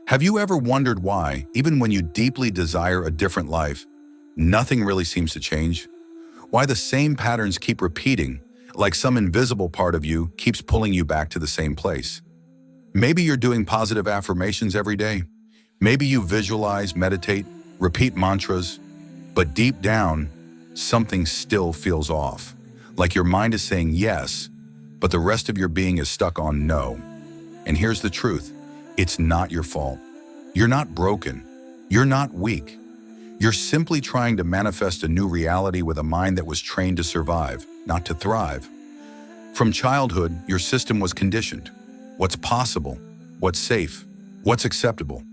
Have you ever wondered why, even when you deeply desire a different life, nothing really seems to change? Why the same patterns keep repeating, like some invisible part of you keeps pulling you back to the same place? Maybe you're doing positive affirmations every day. Maybe you visualize, meditate, repeat mantras, but deep down, something still feels off. Like your mind is saying yes, but the rest of your being is stuck on no. And here's the truth. It's not your fault. You're not broken. You're not weak. You're simply trying to manifest a new reality with a mind that was trained to survive, not to thrive. From childhood, your system was conditioned. What's possible? What's safe? What's acceptable?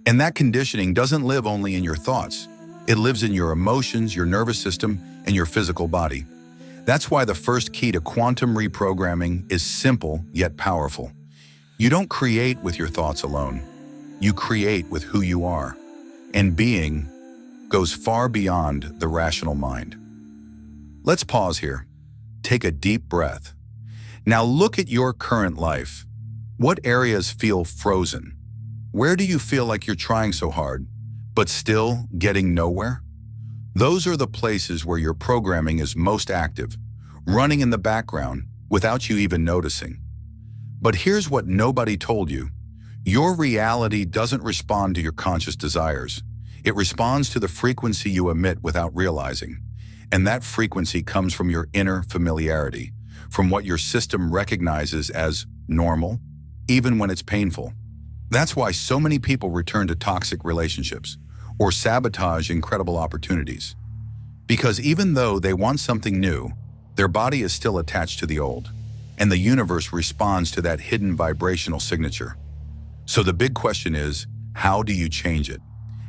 And that conditioning doesn't live only in your thoughts. It lives in your emotions, your nervous system, and your physical body. That's why the first key to quantum reprogramming is simple yet powerful. You don't create with your thoughts alone. You create with who you are. And being goes far beyond the rational mind. Let's pause here. Take a deep breath. Now look at your current life. What areas feel frozen? Where do you feel like you're trying so hard, but still getting nowhere? Those are the places where your programming is most active, running in the background without you even noticing. But here's what nobody told you. Your reality doesn't respond to your conscious desires. It responds to the frequency you emit without realizing. And that frequency comes from your inner familiarity, from what your system recognizes as normal, even when it's painful. That's why so many people return to toxic relationships or sabotage incredible opportunities. Because even though they want something new, their body is still attached to the old, and the universe responds to that hidden vibrational signature. So the big question is, how do you change it?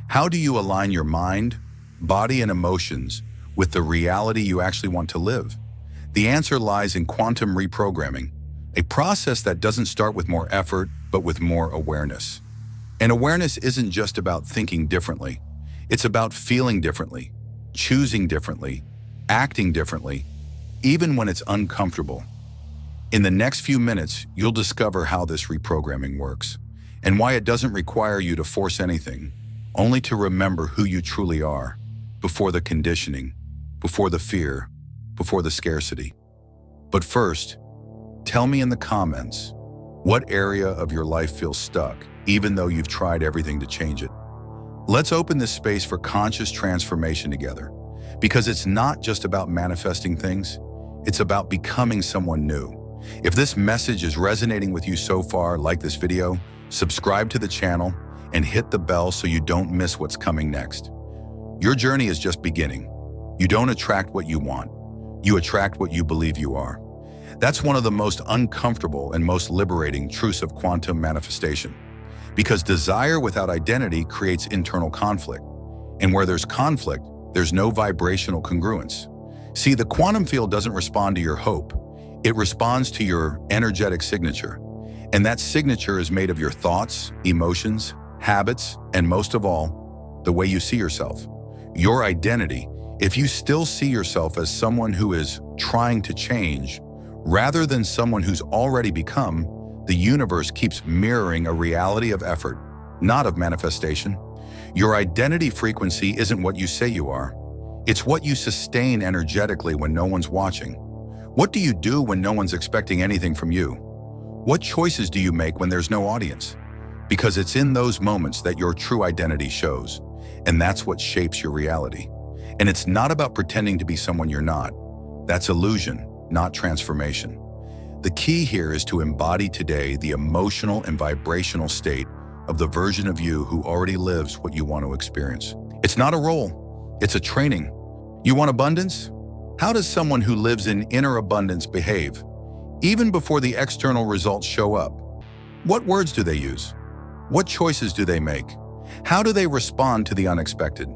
How do you align your mind, body, and emotions with the reality you actually want to live? The answer lies in quantum reprogramming, a process that doesn't start with more effort, but with more awareness. And awareness isn't just about thinking differently. It's about feeling differently, choosing differently, acting differently, even when it's uncomfortable. In the next few minutes, you'll discover how this reprogramming works and why it doesn't require you to force anything, only to remember who you truly are, before the conditioning, before the fear, before the scarcity. But first, tell me in the comments, what area of your life feels stuck, even though you've tried everything to change it? Let's open this space for conscious transformation together, because it's not just about manifesting things, it's about becoming someone new. If this message is resonating with you so far, like this video, subscribe to the channel, and hit the bell so you don't miss what's coming next. Your journey is just beginning. You don't attract what you want. You attract what you believe you are. That's one of the most uncomfortable and most liberating truths of quantum manifestation. Because desire without identity creates internal conflict. And where there's conflict, there's no vibrational congruence. See, the quantum field doesn't respond to your hope. It responds to your energetic signature. And that signature is made of your thoughts, emotions, habits, and most of all, the way you see yourself. Your identity. If you still see yourself as someone who is trying to change, rather than someone who's already become, the universe keeps mirroring a reality of effort, not of manifestation. Your identity frequency isn't what you say you are. It's what you sustain energetically when no one's watching. What do you do when no one's expecting anything from you? What choices do you make when there's no audience? Because it's in those moments that your true identity shows, and that's what shapes your reality. And it's not about pretending to be someone you're not. That's illusion, not transformation. The key here is to embody today the emotional and vibrational state of the version of you who already lives what you want to experience. It's not a role, it's a training. You want abundance? How does someone who lives in inner abundance behave, even before the external results show up? What words do they use? What choices do they make? How do they respond to the unexpected?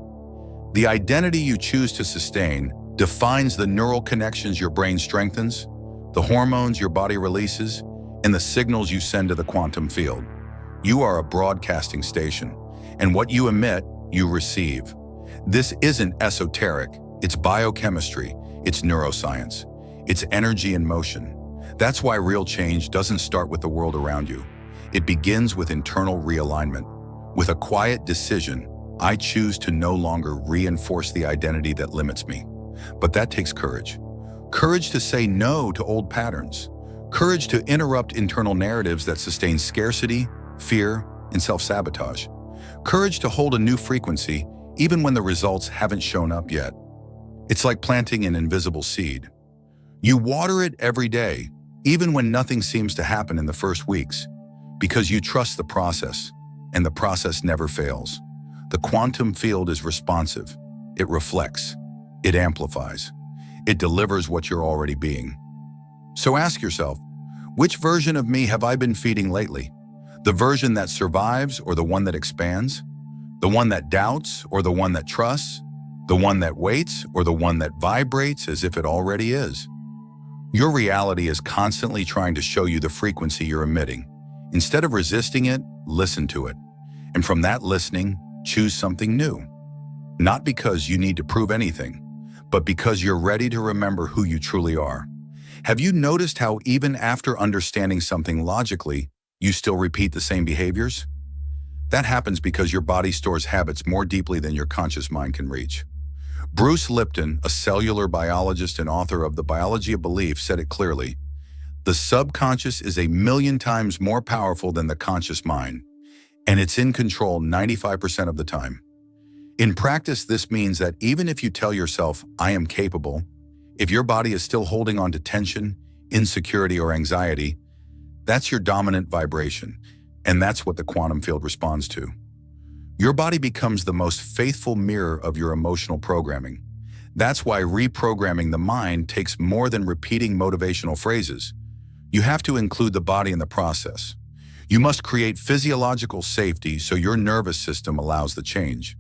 The identity you choose to sustain defines the neural connections your brain strengthens, the hormones your body releases, and the signals you send to the quantum field. You are a broadcasting station, and what you emit, you receive. This isn't esoteric, it's biochemistry, it's neuroscience, it's energy in motion. That's why real change doesn't start with the world around you. It begins with internal realignment. With a quiet decision, I choose to no longer reinforce the identity that limits me. But that takes courage. Courage to say no to old patterns. Courage to interrupt internal narratives that sustain scarcity, fear, and self-sabotage. Courage to hold a new frequency even when the results haven't shown up yet. It's like planting an invisible seed. You water it every day, even when nothing seems to happen in the first weeks, because you trust the process, and the process never fails. The quantum field is responsive. It reflects. It amplifies. It delivers what you're already being. So ask yourself, which version of me have I been feeding lately? The version that survives or the one that expands? The one that doubts or the one that trusts? The one that waits or the one that vibrates as if it already is? Your reality is constantly trying to show you the frequency you're emitting. Instead of resisting it, listen to it. And from that listening, choose something new. Not because you need to prove anything, but because you're ready to remember who you truly are. Have you noticed how even after understanding something logically, you still repeat the same behaviors? That happens because your body stores habits more deeply than your conscious mind can reach. Bruce Lipton, a cellular biologist and author of The Biology of Belief, said it clearly: the subconscious is 1,000,000 times more powerful than the conscious mind, and it's in control 95% of the time. In practice, this means that even if you tell yourself, I am capable, if your body is still holding on to tension, insecurity, or anxiety, that's your dominant vibration, and that's what the quantum field responds to. Your body becomes the most faithful mirror of your emotional programming. That's why reprogramming the mind takes more than repeating motivational phrases. You have to include the body in the process. You must create physiological safety so your nervous system allows the change.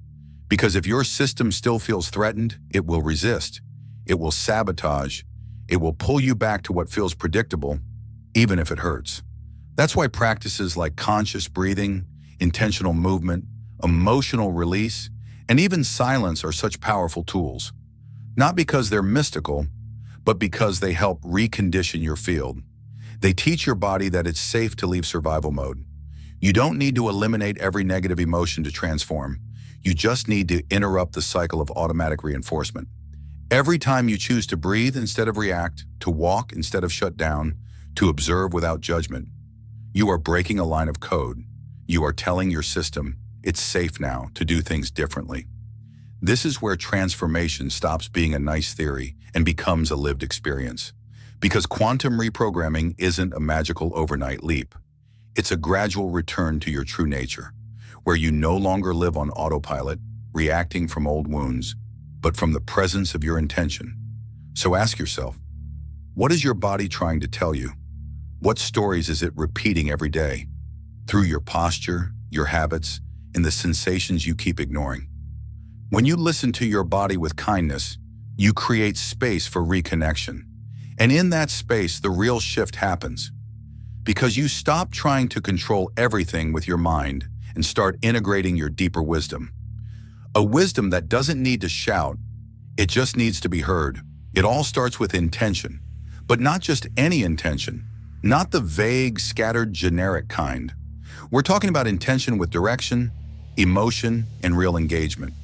Because if your system still feels threatened, it will resist. It will sabotage. It will pull you back to what feels predictable, even if it hurts. That's why practices like conscious breathing, intentional movement, emotional release, and even silence are such powerful tools. Not because they're mystical, but because they help recondition your field. They teach your body that it's safe to leave survival mode. You don't need to eliminate every negative emotion to transform. You just need to interrupt the cycle of automatic reinforcement. Every time you choose to breathe instead of react, to walk instead of shut down, to observe without judgment, you are breaking a line of code. You are telling your system, it's safe now to do things differently. This is where transformation stops being a nice theory and becomes a lived experience. Because quantum reprogramming isn't a magical overnight leap. It's a gradual return to your true nature, where you no longer live on autopilot, reacting from old wounds, but from the presence of your intention. So ask yourself, what is your body trying to tell you? What stories is it repeating every day? Through your posture, your habits, and the sensations you keep ignoring. When you listen to your body with kindness, you create space for reconnection. And in that space, the real shift happens. Because you stop trying to control everything with your mind and start integrating your deeper wisdom. A wisdom that doesn't need to shout, it just needs to be heard. It all starts with intention, but not just any intention, not the vague, scattered, generic kind. We're talking about intention with direction, emotion, and real engagement.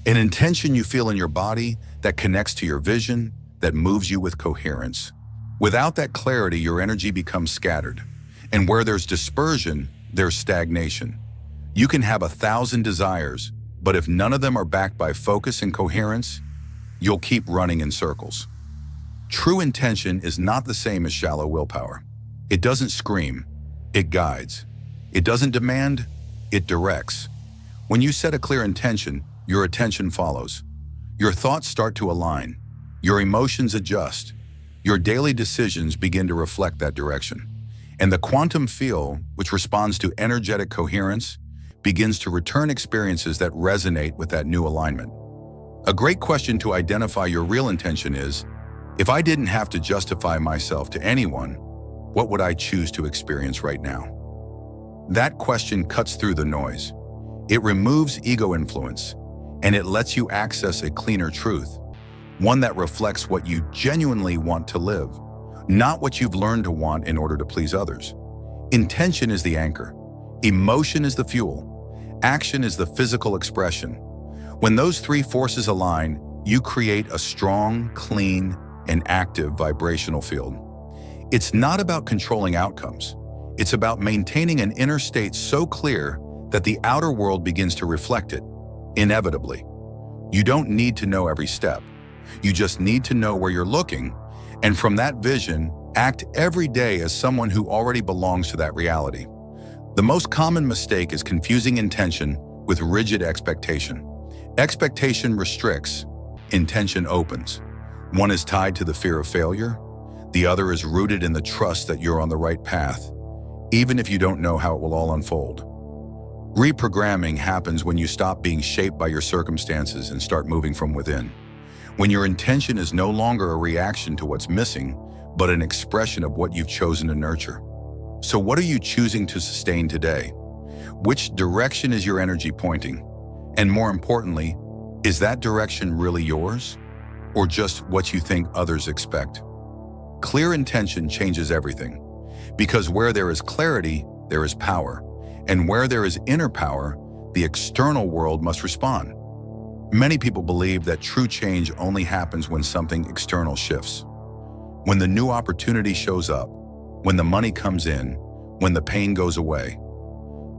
An intention you feel in your body that connects to your vision, that moves you with coherence. Without that clarity, your energy becomes scattered. And where there's dispersion, there's stagnation. You can have 1,000 desires, but if none of them are backed by focus and coherence, you'll keep running in circles. True intention is not the same as shallow willpower. It doesn't scream, it guides. It doesn't demand, it directs. When you set a clear intention, your attention follows. Your thoughts start to align. Your emotions adjust. Your daily decisions begin to reflect that direction. And the quantum field, which responds to energetic coherence, begins to return experiences that resonate with that new alignment. A great question to identify your real intention is, if I didn't have to justify myself to anyone, what would I choose to experience right now? That question cuts through the noise. It removes ego influence, and it lets you access a cleaner truth, one that reflects what you genuinely want to live, not what you've learned to want in order to please others. Intention is the anchor. Emotion is the fuel. Action is the physical expression. When those three forces align, you create a strong, clean, and active vibrational field. It's not about controlling outcomes. It's about maintaining an inner state so clear that the outer world begins to reflect it, inevitably. You don't need to know every step. You just need to know where you're looking, and from that vision, act every day as someone who already belongs to that reality. The most common mistake is confusing intention with rigid expectation. Expectation restricts, intention opens. One is tied to the fear of failure. The other is rooted in the trust that you're on the right path, even if you don't know how it will all unfold. Reprogramming happens when you stop being shaped by your circumstances and start moving from within. When your intention is no longer a reaction to what's missing, but an expression of what you've chosen to nurture. So what are you choosing to sustain today? Which direction is your energy pointing? And more importantly, is that direction really yours? Or just what you think others expect? Clear intention changes everything. Because where there is clarity, there is power. And where there is inner power, the external world must respond. Many people believe that true change only happens when something external shifts. When the new opportunity shows up, when the money comes in, when the pain goes away.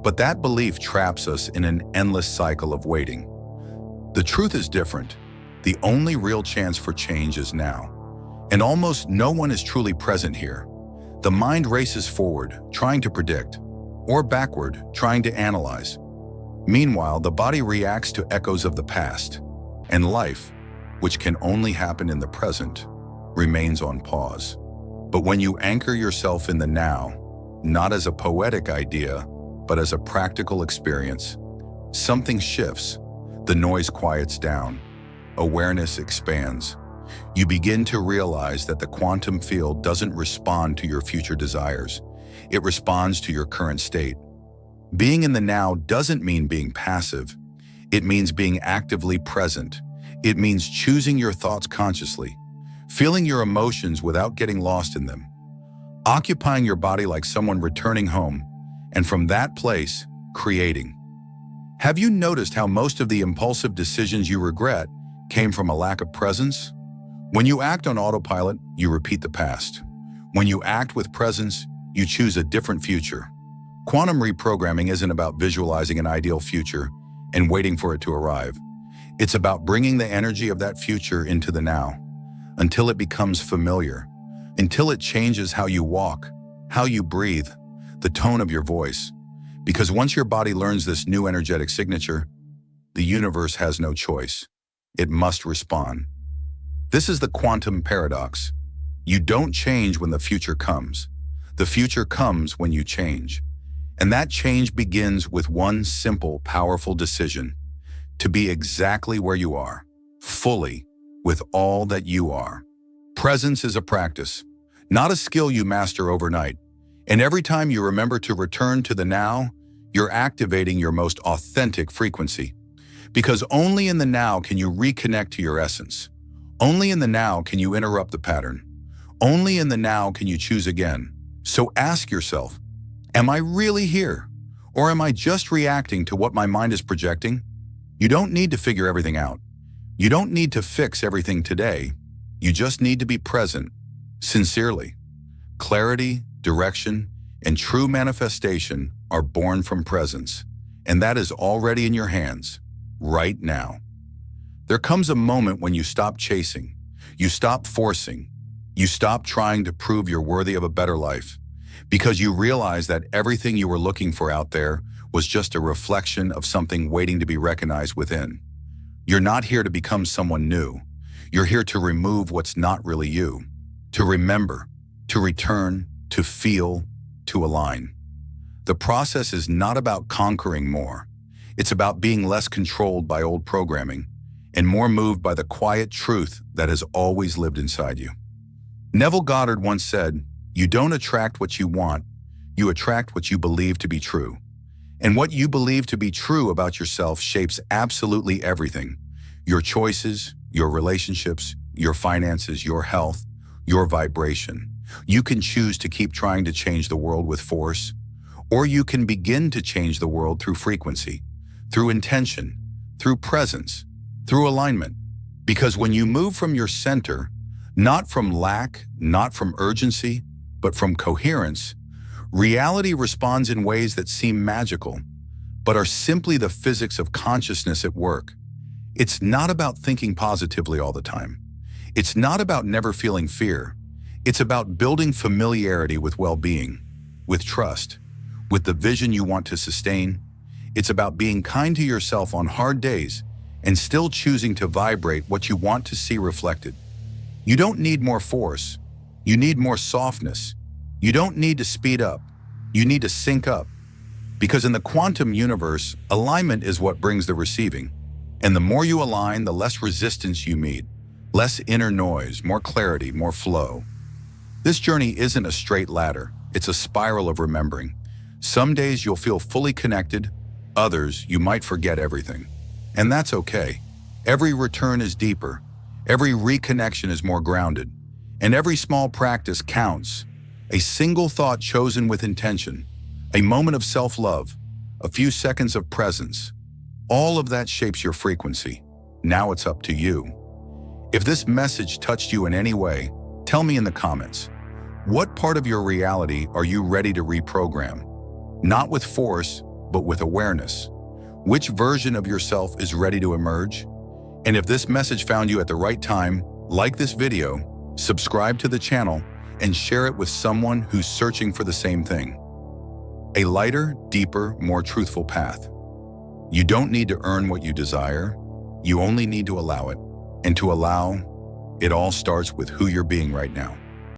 But that belief traps us in an endless cycle of waiting. The truth is different. The only real chance for change is now. And almost no one is truly present here. The mind races forward, trying to predict, or backward, trying to analyze. Meanwhile, the body reacts to echoes of the past, and life, which can only happen in the present, remains on pause. But when you anchor yourself in the now, not as a poetic idea, but as a practical experience, something shifts. The noise quiets down. Awareness expands. You begin to realize that the quantum field doesn't respond to your future desires. It responds to your current state. Being in the now doesn't mean being passive. It means being actively present. It means choosing your thoughts consciously, feeling your emotions without getting lost in them, occupying your body like someone returning home, and from that place, creating. Have you noticed how most of the impulsive decisions you regret came from a lack of presence? When you act on autopilot, you repeat the past. When you act with presence, you choose a different future. Quantum reprogramming isn't about visualizing an ideal future and waiting for it to arrive. It's about bringing the energy of that future into the now, until it becomes familiar, until it changes how you walk, how you breathe, the tone of your voice. Because once your body learns this new energetic signature, the universe has no choice. It must respond. This is the quantum paradox. You don't change when the future comes. The future comes when you change. And that change begins with one simple, powerful decision: to be exactly where you are, fully, with all that you are. Presence is a practice, not a skill you master overnight. And every time you remember to return to the now, you're activating your most authentic frequency. Because only in the now can you reconnect to your essence. Only in the now can you interrupt the pattern. Only in the now can you choose again. So ask yourself, am I really here? Or am I just reacting to what my mind is projecting? You don't need to figure everything out. You don't need to fix everything today. You just need to be present, sincerely. Clarity, direction, and true manifestation are born from presence, and that is already in your hands, right now. There comes a moment when you stop chasing, you stop forcing, you stop trying to prove you're worthy of a better life, because you realize that everything you were looking for out there was just a reflection of something waiting to be recognized within. You're not here to become someone new. You're here to remove what's not really you, to remember, to return, to feel, to align. The process is not about conquering more. It's about being less controlled by old programming and more moved by the quiet truth that has always lived inside you. Neville Goddard once said, "You don't attract what you want, you attract what you believe to be true." And what you believe to be true about yourself shapes absolutely everything. Your choices, your relationships, your finances, your health, your vibration. You can choose to keep trying to change the world with force, or you can begin to change the world through frequency, through intention, through presence, through alignment. Because when you move from your center, not from lack, not from urgency, but from coherence, reality responds in ways that seem magical, but are simply the physics of consciousness at work. It's not about thinking positively all the time. It's not about never feeling fear. It's about building familiarity with well-being, with trust, with the vision you want to sustain. It's about being kind to yourself on hard days and still choosing to vibrate what you want to see reflected. You don't need more force. You need more softness. You don't need to speed up. You need to sync up. Because in the quantum universe, alignment is what brings the receiving. And the more you align, the less resistance you meet, less inner noise, more clarity, more flow. This journey isn't a straight ladder. It's a spiral of remembering. Some days you'll feel fully connected. Others, you might forget everything. And that's okay. Every return is deeper. Every reconnection is more grounded. And every small practice counts. A single thought chosen with intention, a moment of self-love, a few seconds of presence. All of that shapes your frequency. Now it's up to you. If this message touched you in any way, tell me in the comments. What part of your reality are you ready to reprogram? Not with force, but with awareness. Which version of yourself is ready to emerge? And if this message found you at the right time, like this video, subscribe to the channel, and share it with someone who's searching for the same thing. A lighter, deeper, more truthful path. You don't need to earn what you desire. You only need to allow it. And to allow, it all starts with who you're being right now.